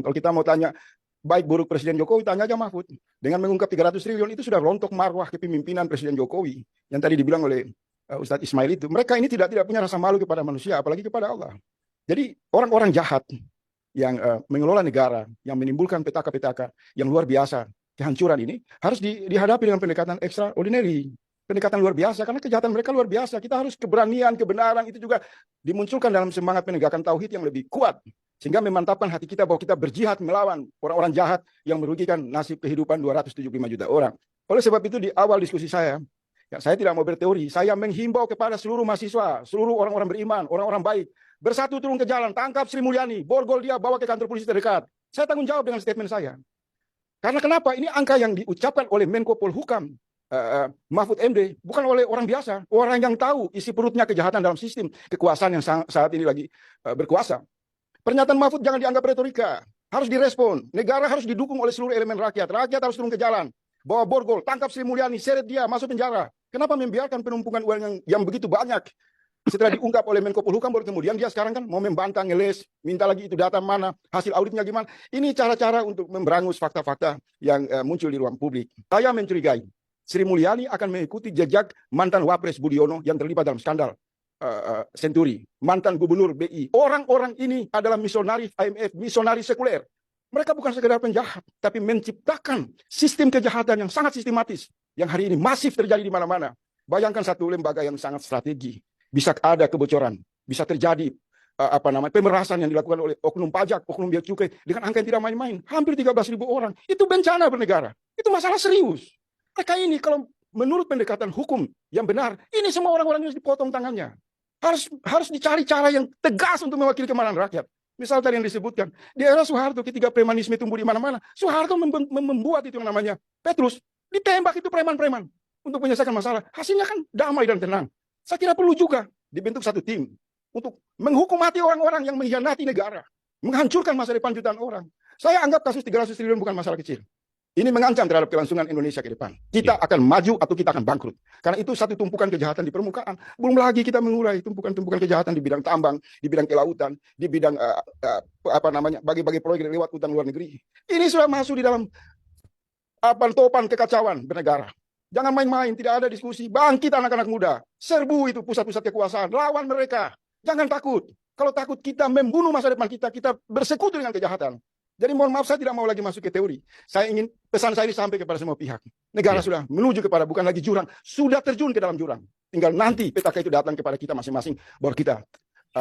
Kalau kita mau tanya baik buruk Presiden Jokowi, tanya aja Mahfud. Dengan mengungkap 300 triliun itu sudah rontok marwah kepemimpinan Presiden Jokowi. Yang tadi dibilang oleh Ustadz Ismail itu. Mereka ini tidak punya rasa malu kepada manusia, apalagi kepada Allah. Jadi orang-orang jahat yang mengelola negara, yang menimbulkan petaka-petaka yang luar biasa, kehancuran ini harus dihadapi dengan pendekatan extraordinary. Pendekatan luar biasa, karena kejahatan mereka luar biasa. Kita harus keberanian, kebenaran itu juga dimunculkan dalam semangat penegakan tauhid yang lebih kuat. Sehingga memantapkan hati kita bahwa kita berjihad melawan orang-orang jahat yang merugikan nasib kehidupan 275 juta orang. Oleh sebab itu di awal diskusi saya tidak mau berteori, saya menghimbau kepada seluruh mahasiswa, seluruh orang-orang beriman, orang-orang baik, bersatu turun ke jalan, tangkap Sri Mulyani, borgol dia, bawa ke kantor polisi terdekat. Saya tanggung jawab dengan statement saya. Karena kenapa? Ini angka yang diucapkan oleh Menko Polhukam, Mahfud MD, bukan oleh orang biasa, orang yang tahu isi perutnya kejahatan dalam sistem kekuasaan yang saat ini lagi berkuasa. Pernyataan Mahfud jangan dianggap retorika, harus direspon. Negara harus didukung oleh seluruh elemen rakyat. Rakyat harus turun ke jalan, bawa borgol, tangkap Sri Mulyani, seret dia, masuk penjara. Kenapa membiarkan penumpukan uang yang begitu banyak? Setelah diungkap oleh Menko Polhukam, baru kemudian dia sekarang kan mau membantah, ngeles, minta lagi itu data mana, hasil auditnya gimana. Ini cara-cara untuk memberangus fakta-fakta yang muncul di ruang publik. Saya mencurigai Sri Mulyani akan mengikuti jejak mantan Wapres Budiono yang terlibat dalam skandal Senturi, mantan gubernur BI. Orang-orang ini adalah misionaris IMF, misionaris sekuler. Mereka bukan sekedar penjahat, tapi menciptakan sistem kejahatan yang sangat sistematis, yang hari ini masif terjadi di mana-mana. Bayangkan satu lembaga yang sangat strategi, bisa ada kebocoran, bisa terjadi pemerasan yang dilakukan oleh oknum pajak, oknum bea cukai dengan angka yang tidak main-main, hampir 13.000 orang. Itu bencana bernegara. Itu masalah serius. Mereka ini kalau menurut pendekatan hukum yang benar, ini semua orang-orang harus dipotong tangannya. Harus dicari cara yang tegas untuk mewakili kemarahan rakyat. Misal tadi yang disebutkan, di era Soeharto ketika premanisme tumbuh di mana-mana, Soeharto membuat itu yang namanya Petrus, ditembak itu preman-preman untuk menyelesaikan masalah. Hasilnya kan damai dan tenang. Saya kira perlu juga dibentuk satu tim untuk menghukum mati orang-orang yang mengkhianati negara, menghancurkan masa depan jutaan orang. Saya anggap kasus 300 triliun bukan masalah kecil. Ini mengancam terhadap kelangsungan Indonesia ke depan. Kita akan maju atau kita akan bangkrut. Karena itu satu tumpukan kejahatan di permukaan. Belum lagi kita mengurai tumpukan-tumpukan kejahatan di bidang tambang, di bidang kelautan, di bidang bagi-bagi proyek lewat utang luar negeri. Ini sudah masuk di dalam topan kekacauan bernegara. Jangan main-main, tidak ada diskusi. Bangkit anak-anak muda. Serbu itu pusat-pusat kekuasaan. Lawan mereka. Jangan takut. Kalau takut kita membunuh masa depan kita, kita bersekutu dengan kejahatan. Jadi mohon maaf, saya tidak mau lagi masuk ke teori. Saya ingin pesan saya ini sampai kepada semua pihak. Negara sudah menuju kepada bukan lagi jurang, sudah terjun ke dalam jurang. Tinggal nanti petaka itu datang kepada kita masing-masing, baru kita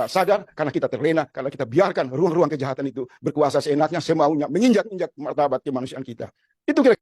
sadar karena kita terlena, karena kita biarkan ruang-ruang kejahatan itu berkuasa seenaknya, semaunya, menginjak-injak martabat kemanusiaan kita. Itu kira